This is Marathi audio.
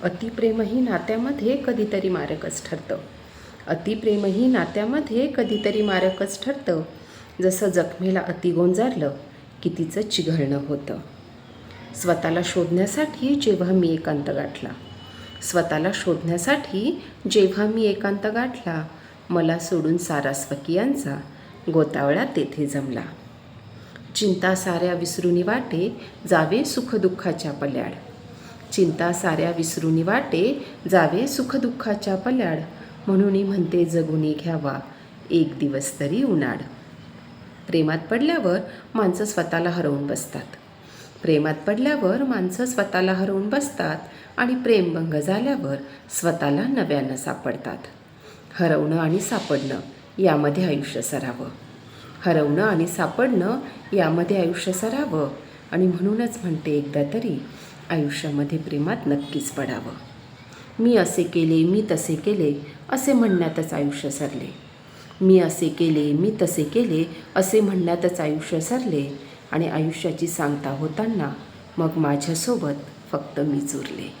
अतिप्रेमही नात्यामध्ये कधीतरी मारकच ठरतं. अतिप्रेमही नात्यामध्ये कधीतरी मारकच ठरतं. जसं जखमेला अति गोंजारलं की तिचं चिघळणं होतं. स्वतःला शोधण्यासाठी जेव्हा मी एकांत गाठला, स्वतःला शोधण्यासाठी जेव्हा मी एकांत गाठला, मला सोडून सारा स्वकीयांचा गोतावळा तेथे जमला. चिंता साऱ्या विसरुनी वाटे जावे सुखदुःखाच्या पल्याड. चिंता साऱ्या विसरुनी वाटे जावे सुखदुःखाच्या पल्याड. म्हणून म्हणते जगुनी घ्यावा एक दिवस तरी उनाड. प्रेमात पडल्यावर माणसं स्वतःला हरवून बसतात. प्रेमात पडल्यावर माणसं स्वतःला हरवून बसतात आणि प्रेमभंग झाल्यावर स्वतःला नव्यानं सापडतात. हरवणं आणि सापडणं यामध्ये आयुष्य सरावं. हरवणं आणि सापडणं यामध्ये आयुष्य सरावं. आणि म्हणूनच म्हणते एकदा तरी आयुष्यामध्ये प्रेमात नक्कीच पडावं. मी असे केले, मी तसे केले असे म्हणण्यातच आयुष्य सरले. मी असे केले, मी तसे केले असे म्हणण्यातच आयुष्य सरले. आणि आयुष्याची सांगता होताना मग माझ्यासोबत फक्त मीच उरले.